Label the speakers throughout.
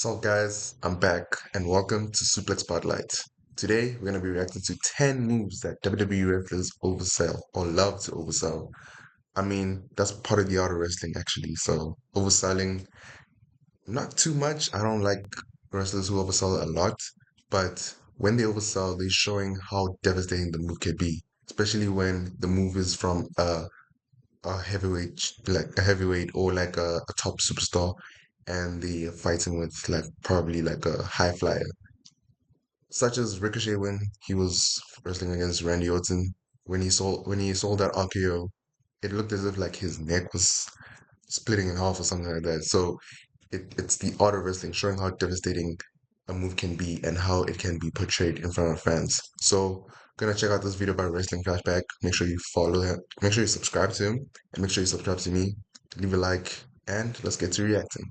Speaker 1: So guys, I'm back and welcome to Suplex-Spotlight. Today we're going to be reacting to 10 moves that WWE wrestlers oversell or love to oversell. I mean, that's part of the art of wrestling actually. So overselling, not too much. I don't like wrestlers who oversell a lot, but when they oversell, they're showing how devastating the move can be, especially when the move is from a heavyweight, like a heavyweight or like a top superstar, and they're fighting with like probably like a high flyer, such as Ricochet when he was wrestling against Randy Orton. When he sold that RKO, it looked as if like his neck was splitting in half or something like that. So it's the art of wrestling, showing how devastating a move can be and how it can be portrayed in front of fans. So gonna check out this video by Wrestling Flashback. Make sure you follow him. Make sure you subscribe to him, and make sure you subscribe to me. Leave a like, and let's get to reacting.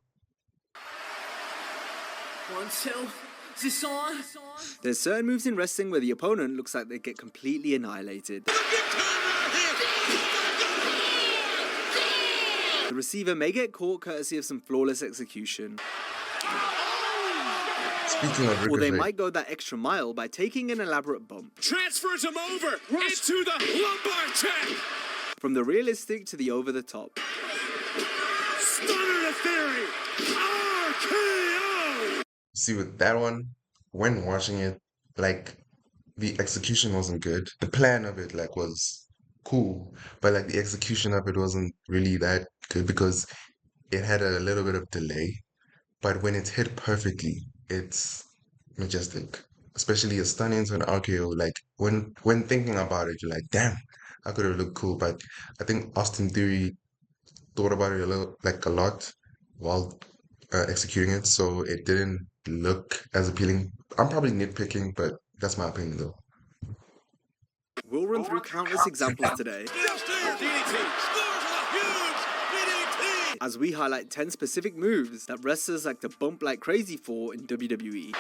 Speaker 2: Is on? There's certain moves in wrestling where the opponent looks like they get completely annihilated. The receiver may get caught courtesy of some flawless execution.
Speaker 1: Speaking of Ricochet,
Speaker 2: or they might go that extra mile by taking an elaborate bump.
Speaker 3: Transfers him over into the lumbar check.
Speaker 2: From the realistic to the over the top.
Speaker 3: Stunner to theory. RKO.
Speaker 1: see with that one, when watching it, like the execution wasn't good. The plan of it like was cool, but like the execution of it wasn't really that good because it had a little bit of delay. But when it's hit perfectly, it's majestic. Especially a stun into an RKO. Like when thinking about it, you're like, damn, I could have looked cool. But I think Austin Theory thought about it a lot while executing it, so it didn't look as appealing. I'm probably nitpicking, but that's my opinion though.
Speaker 2: We'll run through countless examples today as we highlight 10 specific moves that wrestlers like to bump like crazy for in WWE.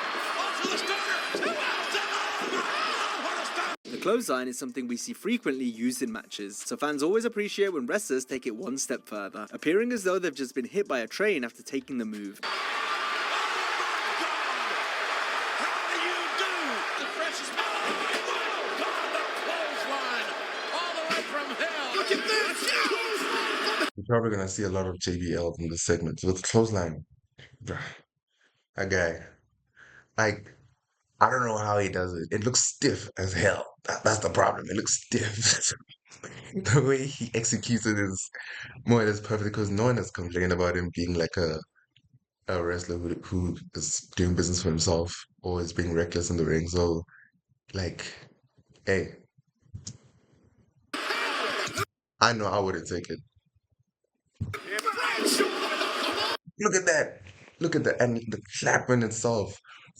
Speaker 2: The clothesline is something we see frequently used in matches, so fans always appreciate when wrestlers take it one step further, appearing as though they've just been hit by a train after taking the move.
Speaker 1: We're probably gonna see a lot of JBL in this segment with clothesline. That guy, like, I don't know how he does it. It looks stiff as hell. That's the problem. It looks stiff. The way he executes it is more or less perfect because no one has complained about him being like a wrestler who is doing business for himself or is being reckless in the ring. So, like, hey, I know I wouldn't take it. Look at that. Look at that. And the clap in itself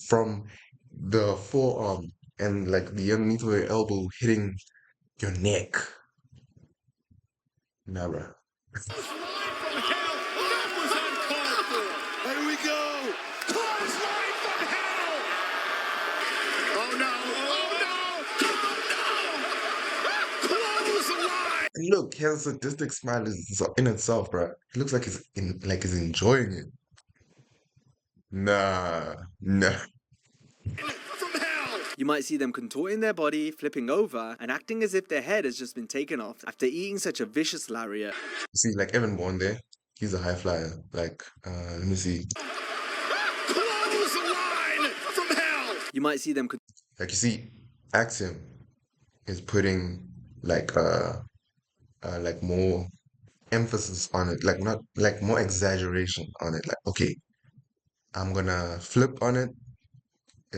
Speaker 1: from the forearm and like the underneath of your elbow hitting your neck. Nah, bruh.
Speaker 3: Here we go. Clothesline from hell. Oh no. Clothesline.
Speaker 1: And look, his sadistic smile is in itself, bruh. He looks like he's enjoying it. Nah.
Speaker 3: From hell.
Speaker 2: You might see them contorting their body, flipping over, and acting as if their head has just been taken off after eating such a vicious lariat.
Speaker 1: See, like Evan Bourne there, he's a high flyer. Like, let me see.
Speaker 3: Clothesline from hell.
Speaker 2: You might see them
Speaker 1: Like you see, Axiom is putting like more emphasis on it, like not like more exaggeration on it. Like, okay, I'm gonna flip on it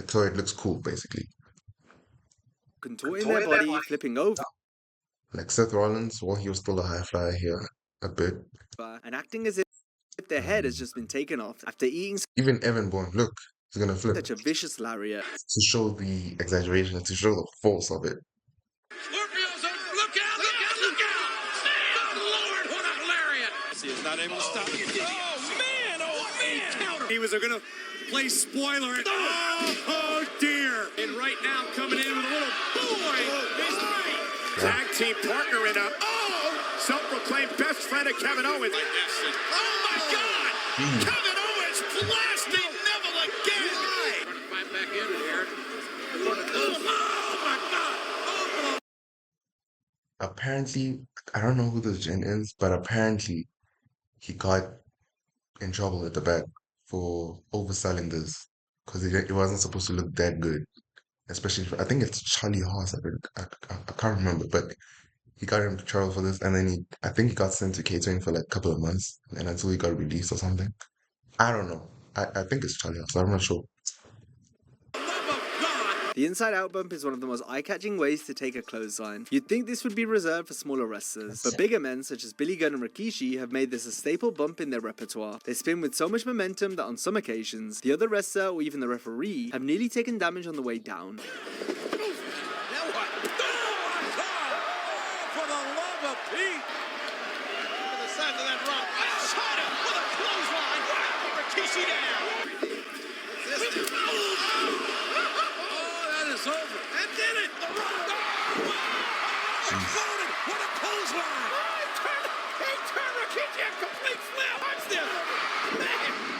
Speaker 1: so it looks cool, basically.
Speaker 2: contorting their body, flipping over,
Speaker 1: Like Seth Rollins, well, he was still a high flyer here a bit.
Speaker 2: and acting as if their head has just been taken off after eating
Speaker 1: Even Evan Bourne, look, he's gonna flip
Speaker 2: such a vicious lariat.
Speaker 1: to show the exaggeration, to show the force of it.
Speaker 3: Look out! Good Lord, what a lariat! He is not able to stop it. Oh man! He was gonna play spoiler. Oh dear! And right now coming in with a little boy. He's right. Tag team partnering up. Oh! Self-proclaimed best friend of Kevin Owens. Oh my God! Kevin Owens blasting Neville again. Right. Trying to fight back in here. Oh my God. Oh,
Speaker 1: Apparently, I don't know who this Jin is, but apparently he got in trouble at the back for overselling this because it wasn't supposed to look that good. Especially, I think it's Charlie Haas. I can't remember, but he got in trouble for this, and then I think he got sent to catering for like a couple of months, and until he got released or something. I don't know. I think it's Charlie Haas. I'm not sure.
Speaker 2: The inside out bump is one of the most eye-catching ways to take a clothesline. You'd think this would be reserved for smaller wrestlers, but bigger men such as Billy Gunn and Rikishi have made this a staple bump in their repertoire. They spin with so much momentum that on some occasions, the other wrestler or even the referee have nearly taken damage on the way down.
Speaker 3: now what? For the love of Pete. To the side of that rock. China with a clothesline. Rikishi down. Over and did it. The rock. Exploded. What a clothesline. He turned Rikishi a complete flip. Watch this.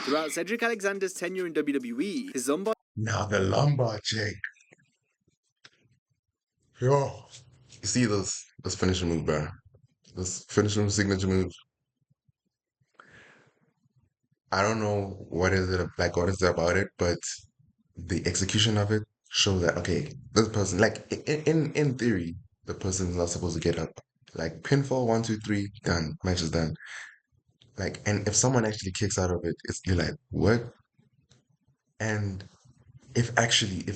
Speaker 2: Throughout Cedric Alexander's tenure in WWE, his lumbar
Speaker 1: Now the lumbar check. Yo. You see this finishing move, bro? This finishing signature move. I don't know what is it like, what is it about it, but the execution of it shows that okay, this person, like in theory, the person is not supposed to get up. Like pinfall, 1, 2, 3, done, match is done. Like, and if someone actually kicks out of it, you're like, what? And if actually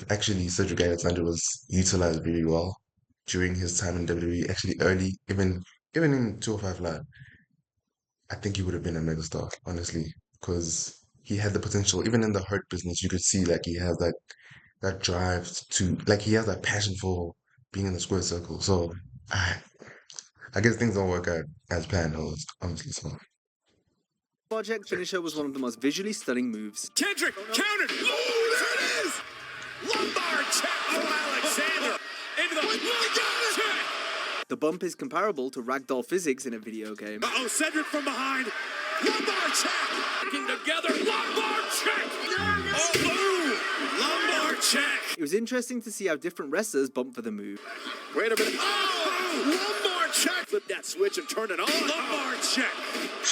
Speaker 1: Cedric Alexander was utilized very well during his time in WWE, actually early, even in 205 Live, I think he would have been a megastar, honestly, because he had the potential. Even in the Hurt business, you could see like he has that drive to like he has that passion for being in the square circle. So I I guess things don't work out as planned, honestly. So
Speaker 2: check finisher was one of the most visually stunning moves.
Speaker 3: Kendrick countered. Oh, there it is. Lumbar check from Alexander. Into the lumbar check.
Speaker 2: The bump is comparable to ragdoll physics in a video game.
Speaker 3: Uh-oh, Cedric from behind. Lumbar check. Working together. Lumbar check. Oh, boom. Lumbar check.
Speaker 2: It was interesting to see how different wrestlers bump for the move.
Speaker 3: Wait a minute. Oh, lumbar check. Flip that switch and turn it on. Lumbar check.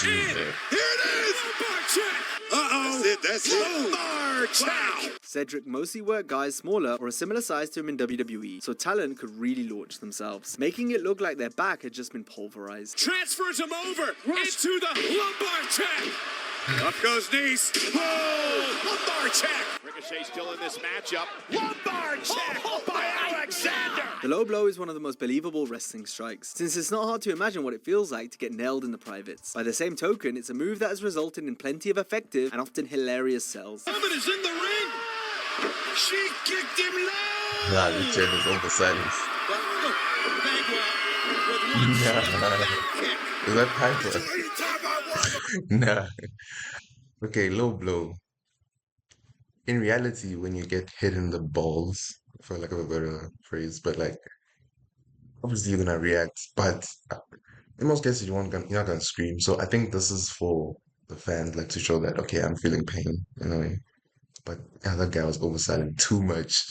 Speaker 3: And here it is. Lumbar check. Uh-oh. That's it. Lumbar check. Wow.
Speaker 2: Cedric mostly worked guys smaller or a similar size to him in WWE, so talent could really launch themselves, making it look like their back had just been pulverized.
Speaker 3: Transfers him over into the lumbar check. Up goes Nice. Whoa! Lumbar check. Ricochet still in this matchup. Lumbar check by Alexander.
Speaker 2: The low blow is one of the most believable wrestling strikes, since it's not hard to imagine what it feels like to get nailed in the privates. By the same token, it's a move that has resulted in plenty of effective and often hilarious sells.
Speaker 3: Woman is in the ring. She kicked him low.
Speaker 1: nah, the chair is over silence. Is that Piper? Nah. Okay, low blow. In reality, when you get hit in the balls, for lack of a better phrase, but like obviously you're gonna react, but in most cases you're not gonna scream. So I think this is for the fans, like to show that okay, I'm feeling pain in a way. But yeah, that guy was overselling too much.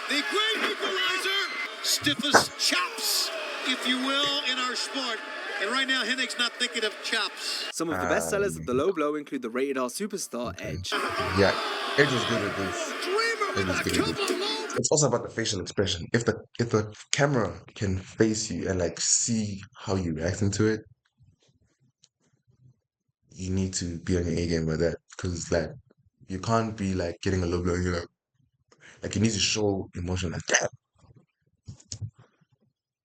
Speaker 3: The great equalizer, stiffest chops, if you will, in our sport. And right now, Hennick's not thinking of chops.
Speaker 2: Some of the best sellers of the low blow include the rated R superstar Edge.
Speaker 1: Yeah, Edge is good at this. Edge is good at this. It's also about the facial expression. If the camera can face you and like see how you reacting to it, you need to be on your A game with that. Because like you can't be like getting a low blow and you're like you need to show emotion like that.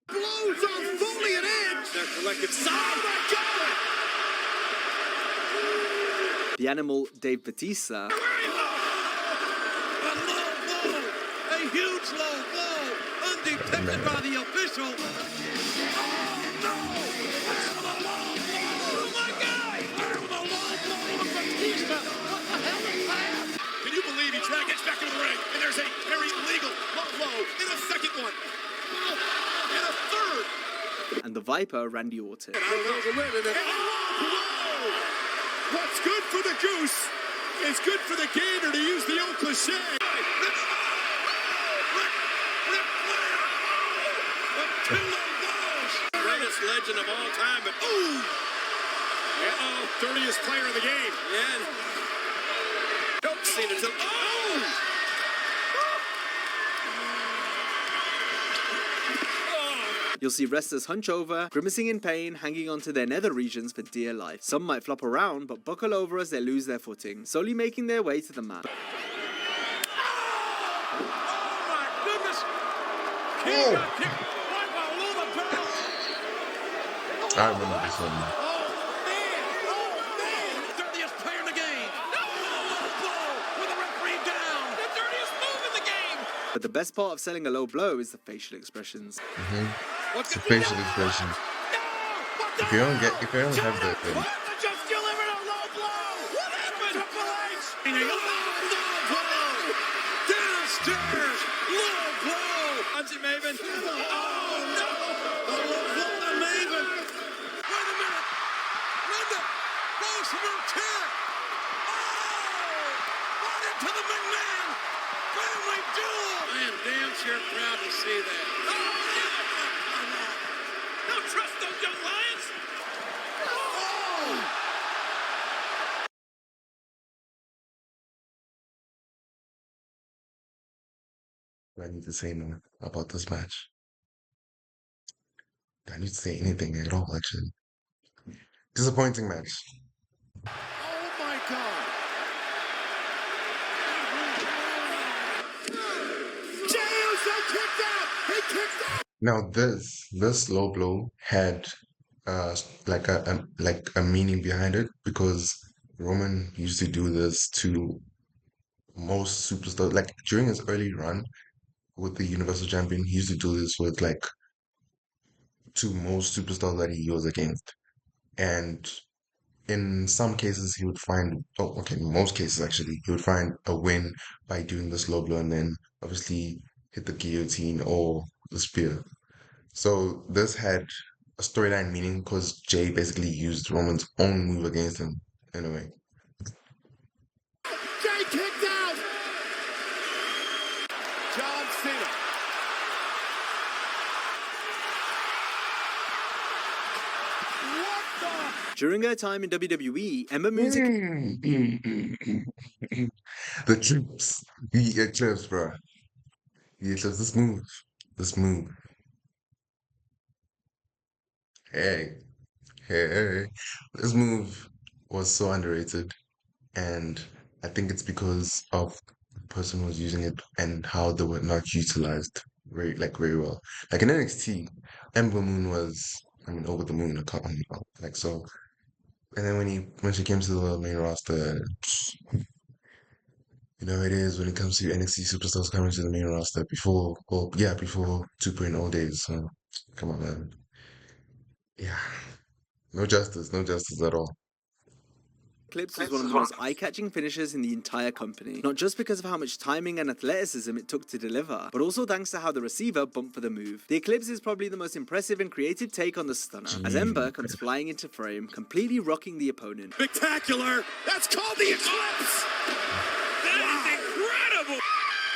Speaker 3: Blows on Foley and Edge. They're collected. Oh my God!
Speaker 2: The animal Dave Bautista.
Speaker 3: A low blow. A huge low blow. Undetected by the official. Oh no! The low blow. Oh my God! The low blow of Batista. What the hell is that? Can you believe he tried to get back in the ring? And there's a very illegal low blow in a second one. And a third.
Speaker 2: And the Viper Randy Orton.
Speaker 3: Whoa! What's good for the goose is good for the gator, to use the old cliche. Greatest legend of all time, but dirtiest player in the game. Yeah. Don't see it until
Speaker 2: You'll see wrestlers hunch over, grimacing in pain, hanging onto their nether regions for dear life. Some might flop around, but buckle over as they lose their footing, slowly making their way to the mat.
Speaker 3: Oh my goodness! King got kicked right below the belt.
Speaker 1: I remember this one.
Speaker 3: Oh man! Dirtiest player in the game. No! Blow with the referee down. The dirtiest move in the game.
Speaker 2: But the best part of selling a low blow is the facial expressions.
Speaker 1: It's a facial expression. If you don't have that, then
Speaker 3: Just delivered a low blow. What happened? Triple H. Low blow. Downstairs. Low blow. Punch it, Maven. Oh no! The low blow to Maven. Wait a minute. Linda goes from her chair. Oh! Right into the McMahon family duel. I am damn sure proud to see that. Don't trust those young lions! Oh!
Speaker 1: I need to say no about this match. I need to say anything at all, actually. Disappointing match.
Speaker 3: Oh my God! James got kicked out! He kicked out!
Speaker 1: Now this low blow had like a meaning behind it, because Roman used to do this to most superstars. Like during his early run with the Universal Champion, he used to do this with like to most superstars that he was against. And in some cases he would find, oh okay, in most cases actually, he would find a win by doing this low blow and then obviously hit the guillotine or the spear. So this had a storyline meaning because Jay basically used Roman's own move against him in a way.
Speaker 3: Jay kicked out! John Cena. What the?
Speaker 2: During her time in WWE, Ember Moon's
Speaker 1: The troops, the eclipse, bro. The eclipse. This move. Hey, hey, this move was so underrated, and I think it's because of the person who was using it and how they were not utilized very well. Like in NXT, Ember Moon was, I mean, over the moon. I can't, like so. And then when she came to the main roster, you know, it is when it comes to NXT superstars coming to the main roster before, well, yeah, before 2.0 days. So, come on, man. Yeah, no justice at all.
Speaker 2: Eclipse was one of the most eye-catching finishers in the entire company. Not just because of how much timing and athleticism it took to deliver, but also thanks to how the receiver bumped for the move. The Eclipse is probably the most impressive and creative take on the stunner, as Ember comes flying into frame, completely rocking the opponent.
Speaker 3: Spectacular! That's called the eclipse! That is incredible!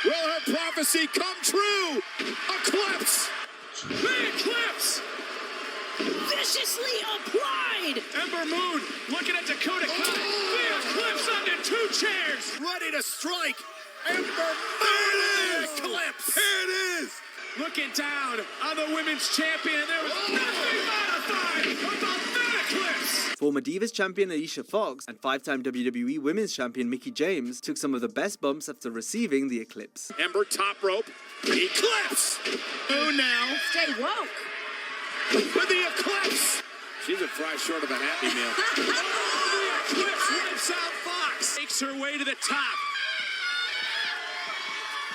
Speaker 3: Will her prophecy come true? Eclipse! The eclipse!
Speaker 4: Viciously applied!
Speaker 3: Ember Moon looking at Dakota Kai. The eclipse under two chairs. Ready to strike. Ember Moon eclipse. Here it is. Looking down on the women's champion. There was nothing modified about that eclipse.
Speaker 2: Former Divas champion Alicia Fox and five-time WWE Women's Champion Mickie James took some of the best bumps after receiving the Eclipse.
Speaker 3: Ember top rope. Eclipse. Moon now.
Speaker 4: Stay woke.
Speaker 3: With the eclipse. She's a fry short of a Happy Meal. Oh, the eclipse wipes out Fox. Makes her way to the top.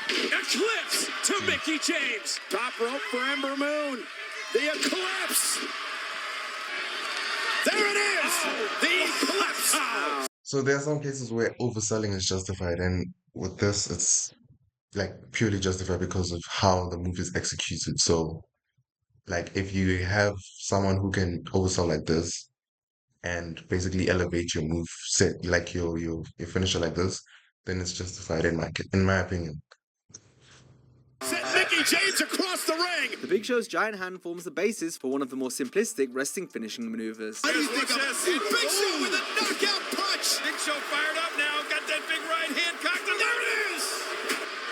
Speaker 3: Eclipse to Mickie James. Top rope for Ember Moon. The eclipse. There it is. The eclipse.
Speaker 1: So there are some cases where overselling is justified, and with this, it's like purely justified because of how the move is executed. So, like, if you have someone who can oversell like this, and basically elevate your move set, like your finisher like this, then it's justified in my opinion.
Speaker 3: Sent Mickey James across the ring.
Speaker 2: The Big Show's giant hand forms the basis for one of the more simplistic wrestling finishing maneuvers.
Speaker 3: What do you think of this? Big Show with a knockout punch. Big Show fired up now. Got that big right hand cocked, and there it is.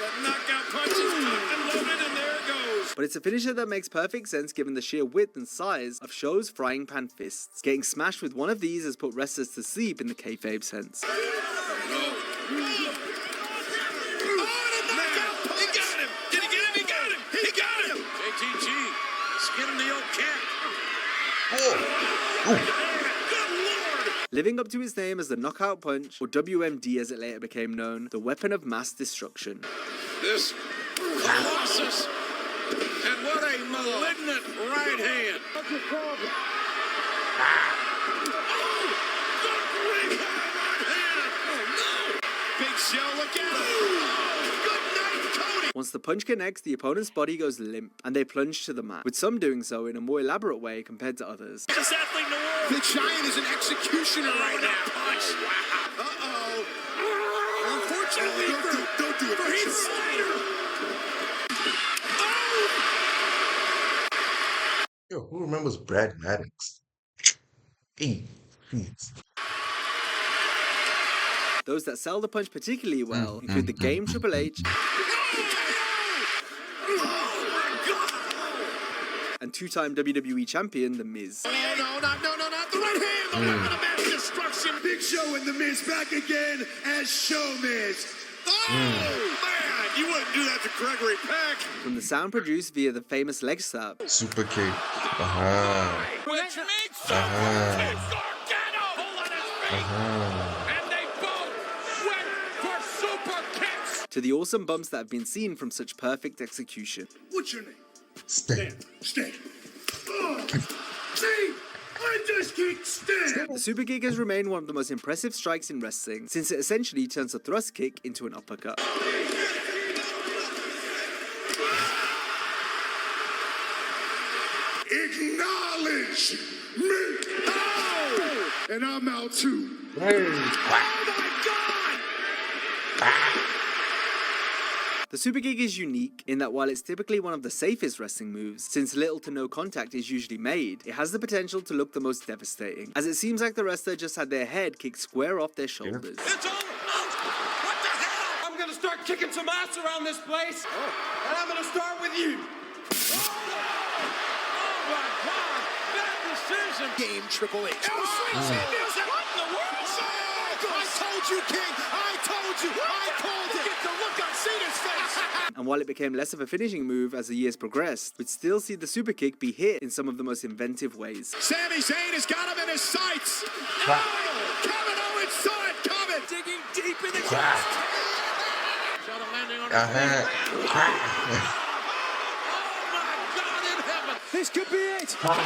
Speaker 3: That knockout punch is cocked and loaded, and there it goes.
Speaker 2: But it's a finisher that makes perfect sense given the sheer width and size of Show's frying pan fists. Getting smashed with one of these has put wrestlers to sleep in the kayfabe sense.
Speaker 3: Skinning the old cat.
Speaker 2: Living up to its name as the Knockout Punch, or WMD as it later became known, the weapon of mass destruction.
Speaker 3: This Colossus, and what a malignant right hand. Big Show, look at him. Good night, Cody.
Speaker 2: Once the punch connects, the opponent's body goes limp, and they plunge to the mat, with some doing so in a more elaborate way compared to others.
Speaker 3: Best athlete in the world. The Giant is an executioner right now. Uh-oh. Unfortunately, don't do it. For Heath Slater.
Speaker 1: Yo, who remembers Brad Maddox? Hey, jeez.
Speaker 2: Those that sell the punch particularly well include the Game Triple H and two-time WWE champion The Miz.
Speaker 3: Oh, no, not the right hand. The weapon of mass destruction. Big Show and The Miz back again as Show Miz. Oh, man, you wouldn't do that to Gregory Peck.
Speaker 2: From the sound produced via the famous leg slap,
Speaker 1: Super kick. Uh-huh.
Speaker 3: Which means Gargano. Hold on his feet. And they both went for super kicks.
Speaker 2: to the awesome bumps that have been seen from such perfect execution.
Speaker 3: What's your name?
Speaker 1: Stan.
Speaker 3: Stan. Oh, see? I just kicked Stan.
Speaker 2: The super kick has remained one of the most impressive strikes in wrestling, since it essentially turns a thrust kick into an uppercut.
Speaker 3: Acknowledge me. Oh! And I'm out too.
Speaker 1: Hey.
Speaker 3: Oh my God!
Speaker 2: The super kick is unique in that while it's typically one of the safest wrestling moves, since little to no contact is usually made, it has the potential to look the most devastating, as it seems like the wrestler just had their head kicked square off their shoulders.
Speaker 3: It's over. What the hell? I'm gonna start kicking some ass around this place. And I'm gonna start with you. Oh my God! Bad decision. Game Triple H. What in the world? I told you, King. I told you. I called it. Get the look on Cena's face.
Speaker 2: And while it became less of a finishing move as the years progressed, we'd still see the super kick be hit in some of the most inventive ways.
Speaker 3: Sami Zayn has got him in his sights. No! Kevin Owens saw it coming. Digging deep in the chest. Saw the landing on his feet. Oh my God in heaven. This could be it. Oh God,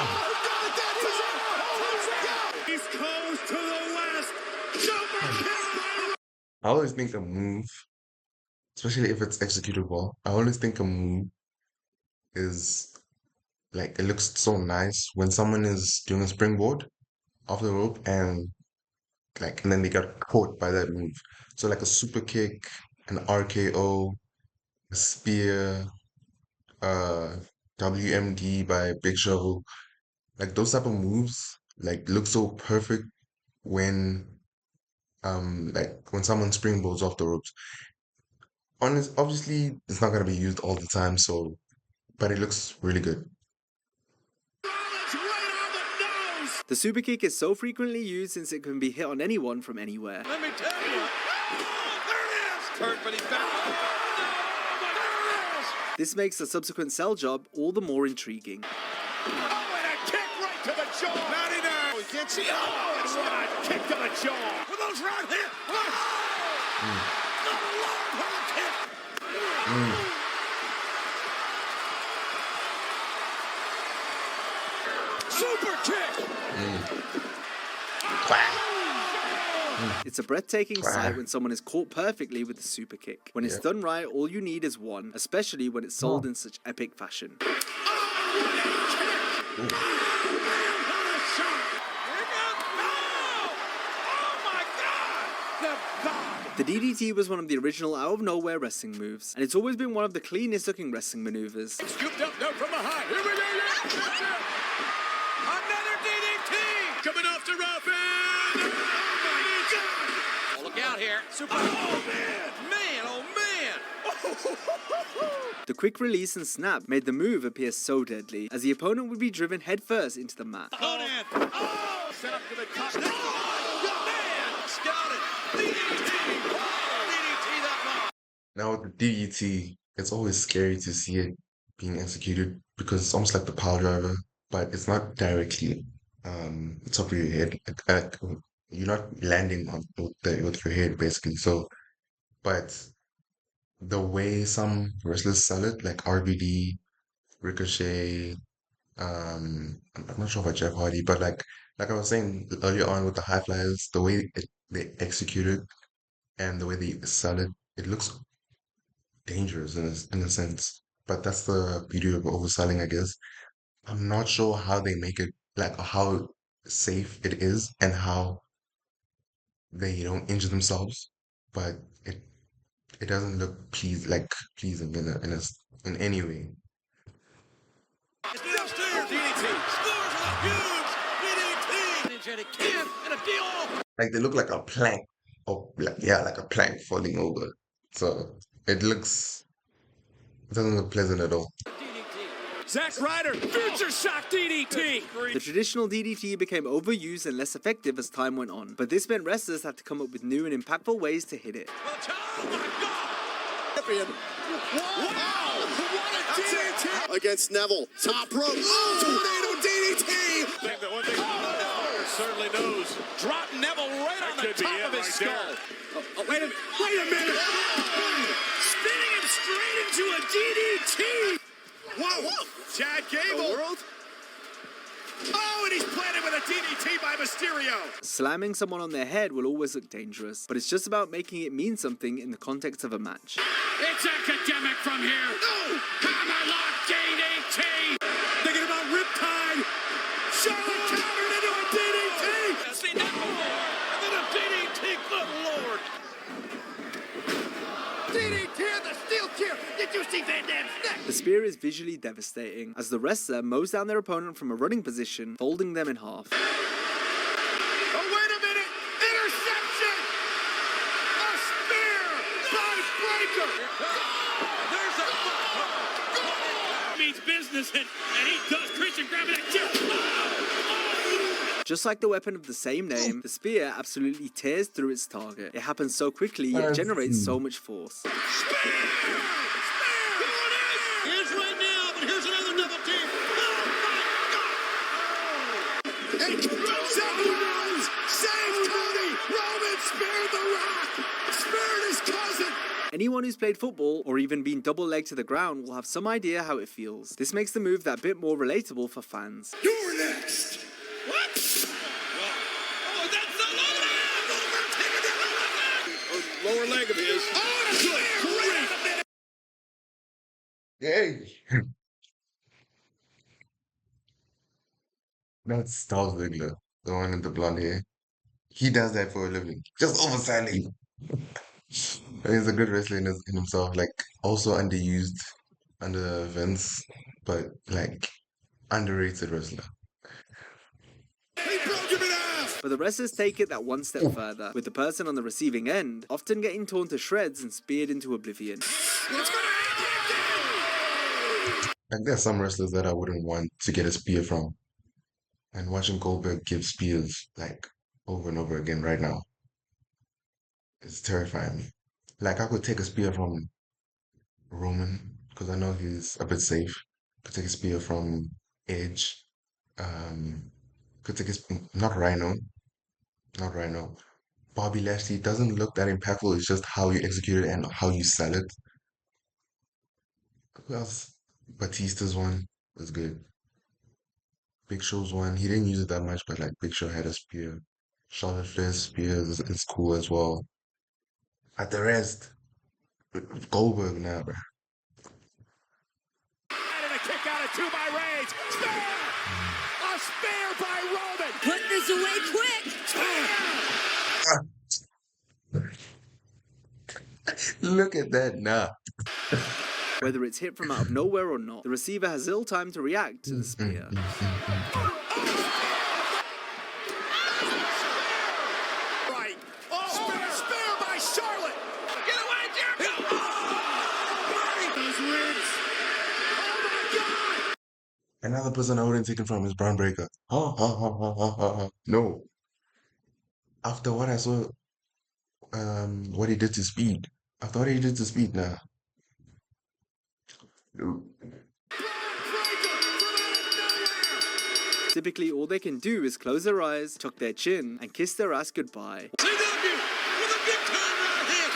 Speaker 3: that is it. East Coast to the west.
Speaker 1: I always think a move, especially if it's executed well, I always think a move is like, it looks so nice when someone is doing a springboard off the rope and then they get caught by that move. So like a super kick, an RKO, a spear, WMD by Big Show, like those type of moves like look so perfect when when someone springboards off the ropes. Obviously, it's not gonna be used all the time, but it looks really good.
Speaker 2: The super kick is so frequently used since it can be hit on anyone from anywhere.
Speaker 3: Let me tell you. Oh, there it is. Turn, but he's back. Oh, no. There it is.
Speaker 2: This makes the subsequent sell job all the more intriguing.
Speaker 3: Oh, and a kick right to the jaw. 99. Oh, you can't see. Oh, it's not. Kick to the jaw. With those right hands. Oh. The long hard kick. Super kick.
Speaker 2: It's a breathtaking sight when someone is caught perfectly with the super kick. When it's done right, all you need is one, especially when it's sold in such epic fashion. DDT was one of the original out-of-nowhere wrestling moves, and it's always been one of the cleanest-looking wrestling maneuvers.
Speaker 3: Scooped up now from behind. Here we go. Another DDT. Coming off the rope. And... oh, my God. Look out here. Super. Oh, man. Man, oh, man.
Speaker 2: The quick release and snap made the move appear so deadly, as the opponent would be driven headfirst into the mat.
Speaker 3: Oh, set up to the top. Oh, man. Scouted. DDT. Oh, DDT that long.
Speaker 1: Now with the DDT, it's always scary to see it being executed because it's almost like the power driver, but it's not directly top of your head. You're not landing on with your head basically. So, but the way some wrestlers sell it, like RVD, Ricochet, I'm not sure about Jeff Hardy, but like I was saying earlier on with the high flyers, the way they execute it and the way they sell it, it looks dangerous in a sense. But that's the beauty of overselling, I guess. I'm not sure how they make it, like how safe it is and how they don't injure themselves, but it doesn't look pleasing in any way.
Speaker 3: Still there. DDT. Scores with a huge DDT. Energetic kick and a deal.
Speaker 1: Like they look like a plank, or like a plank falling over. So it doesn't look pleasant at all.
Speaker 3: Zack Ryder, future shock DDT.
Speaker 2: The traditional DDT became overused and less effective as time went on, but this meant wrestlers had to come up with new and impactful ways to hit it.
Speaker 3: Oh my God! Wow! What a DDT!
Speaker 5: Against Neville, top rope, tornado DDT!
Speaker 3: One thing certainly knows. Drop Neville right on the top of his skull.
Speaker 5: Wait a minute!
Speaker 4: Spinning him straight into a DDT.
Speaker 3: Whoa! Chad Gable.
Speaker 5: World?
Speaker 3: Oh, and he's planted with a DDT by Mysterio.
Speaker 2: Slamming someone on their head will always look dangerous, but it's just about making it mean something in the context of a match.
Speaker 3: It's academic from here. No! Hammerlock DDT. Thinking about Riptide. Charlotte countered into a DDT. See that before. And then a DDT. Good Lord. DDT and the steel chair. Did you see Van Dam's neck?
Speaker 2: The spear is visually devastating, as the wrestler mows down their opponent from a running position, folding them in half.
Speaker 3: Oh, wait a minute! Interception! A spear by Breaker! There's a means business, and he does Christian grabbing that chair.
Speaker 2: Just like the weapon of the same name, the spear absolutely tears through its target. It happens so quickly, yet generates so much force.
Speaker 3: Spear! Spear! Here's right now, but here's another double team. Oh, my God! And Kevin Owens saved Cody! Roman speared The Rock! Speared his cousin!
Speaker 2: Anyone who's played football or even been double-legged to the ground will have some idea how it feels. This makes the move that bit more relatable for fans.
Speaker 3: You're next! What? Oh, that's the lower leg of his. Oh, that's great!
Speaker 1: Yay! That's Dolph Ziggler, the one in the blonde hair. He does that for a living, just overselling. He's a good wrestler in himself, like also underused under Vince, but like underrated wrestler.
Speaker 3: He broke him in half!
Speaker 2: But the wrestlers take it that one step further, with the person on the receiving end often getting torn to shreds and speared into oblivion.
Speaker 3: What's gonna happen?
Speaker 1: Like there's some wrestlers that I wouldn't want to get a spear from. And watching Goldberg give spears like over and over again right now is terrifying me. Like I could take a spear from Roman because I know he's a bit safe. Could take a spear from Edge. Could take not Rhino. Bobby Lashley doesn't look that impactful. It's just how you execute it and how you sell it. Who else? Batista's one was good. Big Show's one, he didn't use it that much, but like Big Show had a spear. Charlotte Flair's spear is cool as well. But the rest, Goldberg now, bro.
Speaker 3: And a kick out of two by Reigns. Spear! A spear by Roman.
Speaker 4: Put this away quick.
Speaker 1: Look at that now.
Speaker 2: Whether it's hit from out of nowhere or not, the receiver has little time to react to the spear.
Speaker 4: Right. Oh, spear by Charlotte. Get away, Jericho. Those ribs. Oh, my God.
Speaker 1: Another person I wouldn't take it from is Brown Breaker. No. After what I saw, what he did to Speed. After what he did to Speed now.
Speaker 2: Typically, all they can do is close their eyes, tuck their chin, and kiss their ass goodbye.
Speaker 3: CW with a big time right here.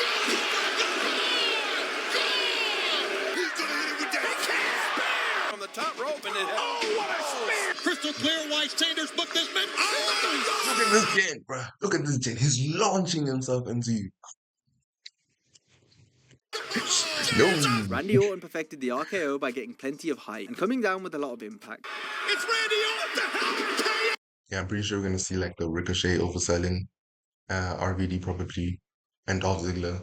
Speaker 5: He's gonna hit him with that.
Speaker 3: From the top rope and it.
Speaker 4: Oh, what a spear.
Speaker 3: Crystal clear. White Sanders booked this man.
Speaker 1: Look at this gen, bro. Look at this gen. He's launching himself into you. No.
Speaker 2: Randy Orton perfected the RKO by getting plenty of height and coming down with a lot of impact.
Speaker 4: It's Randy Orton. The hell.
Speaker 1: Yeah, I'm pretty sure we're gonna see like the Ricochet overselling, RVD probably, and Dolph Ziggler.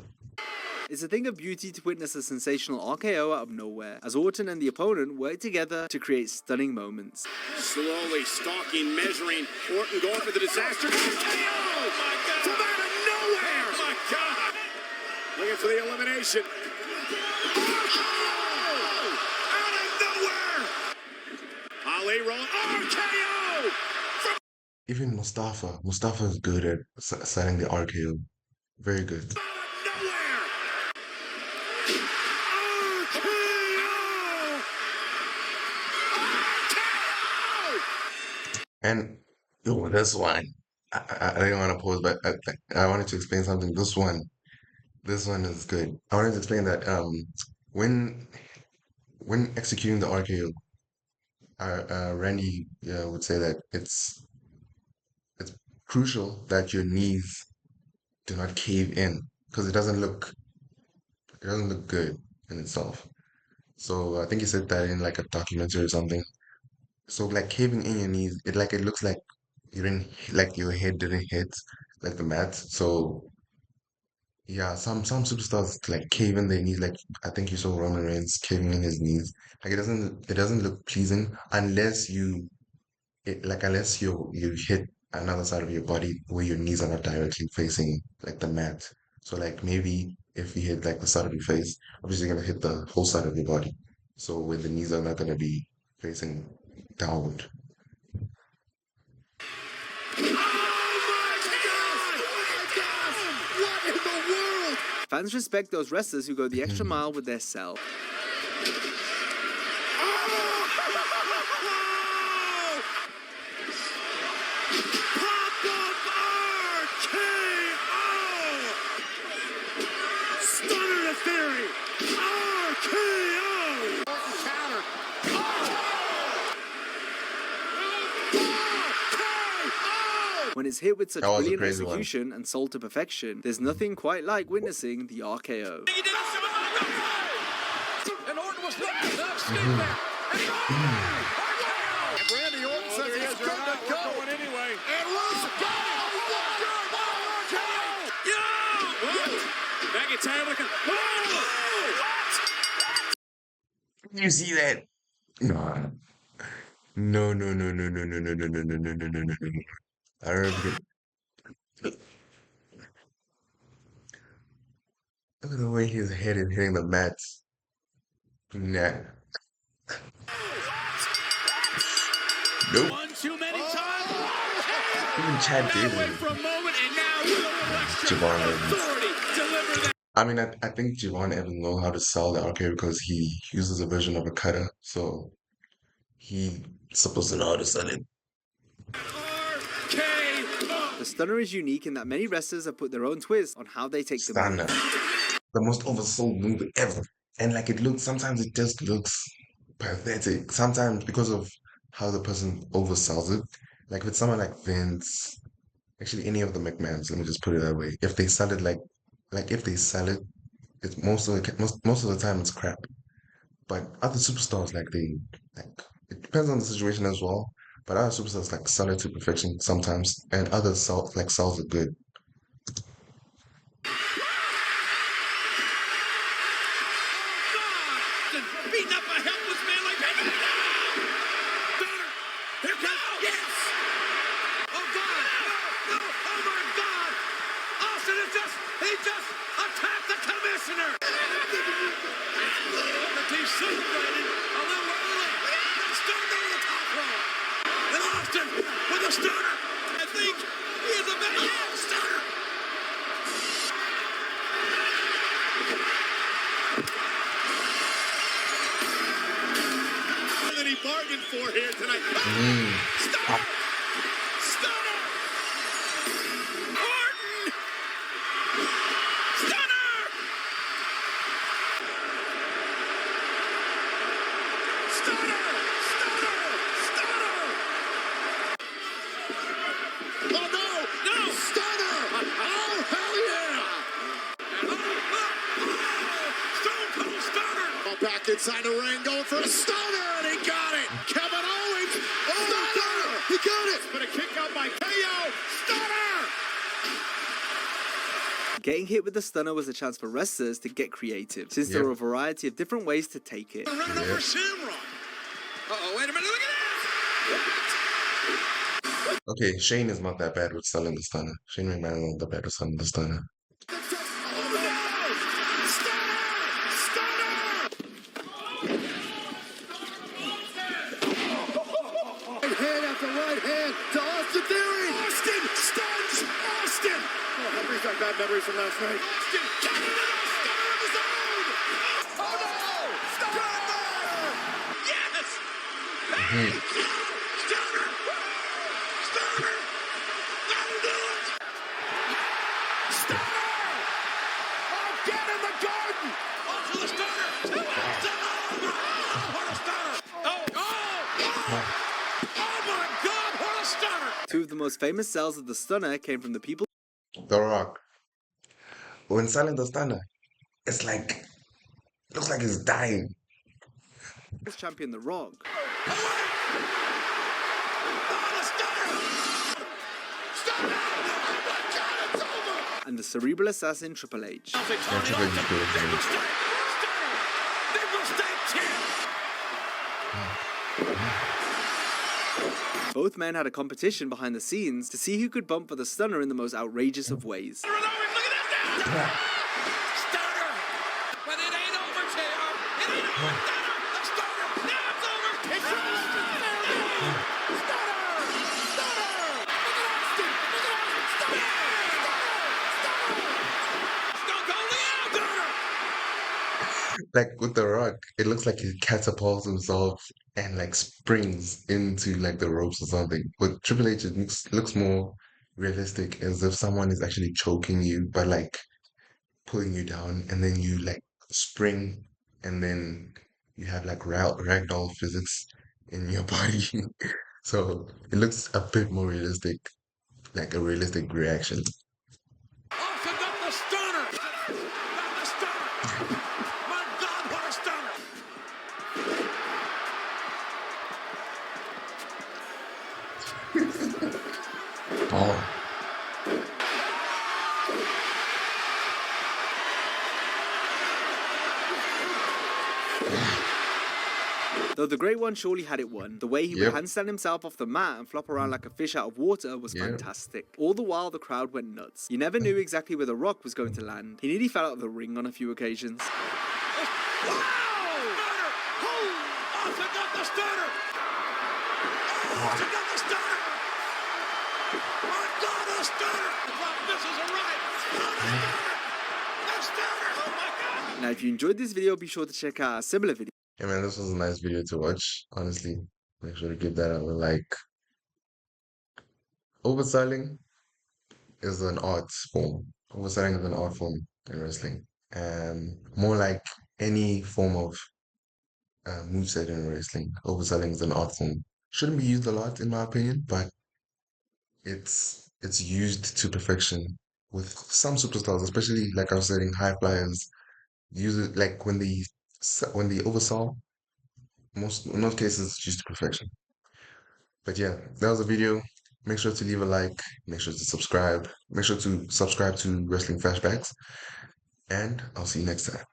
Speaker 2: It's a thing of beauty to witness a sensational RKO out of nowhere, as Orton and the opponent work together to create stunning moments.
Speaker 4: Slowly stalking, measuring. Orton going for the disaster. Oh, my God. From out of nowhere. Oh, my God. Looking for the elimination. Oh, out of nowhere. Ali rolling. RKO.
Speaker 1: Even Mustafa is good at selling the RKO. Very good.
Speaker 4: Out of nowhere. RKO.
Speaker 1: And yo, this one, I didn't want to pause, but I wanted to explain something. This one is good. I wanted to explain that when executing the RKO, Randy would say that it's crucial that your knees do not cave in because it doesn't look good in itself. So I think he said that in like a documentary or something. So like caving in your knees, it looks like you didn't like your head didn't hit like the mat. So yeah, some superstars like cave in their knees. Like I think you saw Roman Reigns caving in his knees. Like it doesn't look pleasing unless unless you hit another side of your body where your knees are not directly facing like the mat. So like maybe if you hit like the side of your face, obviously you're gonna hit the whole side of your body. So where the knees are not gonna be facing downward.
Speaker 5: What in the world?
Speaker 2: Fans respect those wrestlers who go the extra mile with their sell.
Speaker 4: Pop-up RKO! Stunner to Theory! RKO! Counter!
Speaker 2: When it's hit with such
Speaker 1: That was a
Speaker 2: brilliant
Speaker 1: crazy one.
Speaker 2: execution and sold to perfection, there's nothing quite like witnessing the RKO.
Speaker 3: And Orton was not enough. Steve back.
Speaker 5: And Randy Orton says he's good to go.
Speaker 3: Going anyway.
Speaker 5: And Rosa got it.
Speaker 4: McIntyre looking.
Speaker 1: You see that? No. No, no, no, no, no, no, no, no, no, no, no, no, no, no, no. I remember. Look at the way his head is hitting the mats. Nah. Nope.
Speaker 4: One too many times.
Speaker 1: Even Chad
Speaker 4: Got
Speaker 1: Gable.
Speaker 4: away for a moment, and now with a little extra
Speaker 1: Javon Evans.
Speaker 4: authority, deliver that.
Speaker 1: I mean, I think Javon Evans knows how to sell the RKO because he uses a version of a cutter, so he's supposed to know how to sell it.
Speaker 4: RKO.
Speaker 2: The stunner is unique in that many wrestlers have put their own twist on how they take the move.
Speaker 1: Stunner. The most oversold move ever. And like sometimes it just looks pathetic. Sometimes because of how the person oversells it. Like with someone like Vince, actually any of the McMahons, let me just put it that way. If they sell it if they sell it, it's most of the time it's crap. But other superstars it depends on the situation as well. But other superstars like sell it to perfection sometimes, and others sells it good.
Speaker 3: he just attacked the commissioner. But he celebrated a little early. Stunner to the top rope. And Austin with a stunner. I think he is a better stunner.
Speaker 4: That he bargained for here tonight.
Speaker 3: Stunner! Stunner! Orton! Stunner! Stunner! Stunner!
Speaker 4: Oh no!
Speaker 3: No!
Speaker 4: Stunner! Oh hell yeah!
Speaker 3: Stone Cold Stunner!
Speaker 4: Well, back inside the ring, going for a stunner, and he got it. Kevin Owens, stunner! He got it. But a kick out by KO, stunner!
Speaker 2: Getting hit with the stunner was a chance for wrestlers to get creative, since there
Speaker 1: Yep.
Speaker 2: were a variety of different ways to take it.
Speaker 3: Running over Shamrock. Uh-oh, wait a minute, look at
Speaker 1: Okay, Shane is not that bad with selling the stunner. Shane McMahon is not that bad with selling the stunner.
Speaker 4: Right hand after right hand to Austin Theory. Austin stuns Austin. Oh, that brings back bad memories from last night.
Speaker 3: Austin coming with a stunner of his own! Oh no! Stunner! Yes! Hey! Stunner! Stunner! That'll do it! Stunner! Again in the garden! Off to the stunner! What a stunner! Oh! Oh! Oh! Oh my God! What a stunner!
Speaker 2: Two of the most famous sells of the stunner came from the people
Speaker 1: The Rock. When selling the stunner, it's like, looks like he's dying.
Speaker 2: champion The Rock,
Speaker 3: Oh, the stunner! Stunner! Oh my God! It's over!
Speaker 2: and the cerebral assassin Triple H.
Speaker 1: Triple H is good,
Speaker 3: Nickel State! Stunner! Nickel State champ!
Speaker 2: Both men had a competition behind the scenes to see who could bump for the stunner in the most outrageous of ways.
Speaker 3: Look at this now! Stunner! But it ain't over, JR! It ain't over! The stunner! Now it's over! It's over! Stunner! Stunner! Look at Austin! Look at Austin! Stunner! Stunner! Stone Cold Stunner!
Speaker 1: Like with The Rock, it looks like he catapults himself and like springs into like the ropes or something. With Triple H, it looks more realistic, as if someone is actually choking you by like pulling you down, and then you like spring, and then you have like ragdoll physics in your body. So it looks a bit more realistic, like a realistic reaction.
Speaker 3: Austin got the stunner! Got the stunner! My God, what a stunner!
Speaker 1: Oh.
Speaker 2: Though the Great One surely had it won, the way he
Speaker 1: Yep.
Speaker 2: would handstand himself off the mat and flop around like a fish out of water was
Speaker 1: Yep.
Speaker 2: fantastic. All the while, the crowd went nuts. You never knew exactly where The Rock was going to land. He nearly fell out of the ring on a few occasions.
Speaker 3: Wow! Stunner! Oh! Austin got the stunner! Austin got the stunner! My God, a stunner! The clock misses are right! Stunner! The stunner! Oh my God!
Speaker 2: Now, if you enjoyed this video, be sure to check out a similar video.
Speaker 1: Yeah, man, this was a nice video to watch. Honestly, make sure to give that a like. Overselling is an art form. Overselling is an art form in wrestling, and more like any form of moveset in wrestling. Overselling is an art form. Shouldn't be used a lot, in my opinion, but it's used to perfection with some superstars, especially like I was saying, high flyers. Use it like when they oversell. In most cases, it's used to perfection. But yeah, that was the video. Make sure to leave a like. Make sure to subscribe. Make sure to subscribe to Wrestling Flashbacks. And I'll see you next time.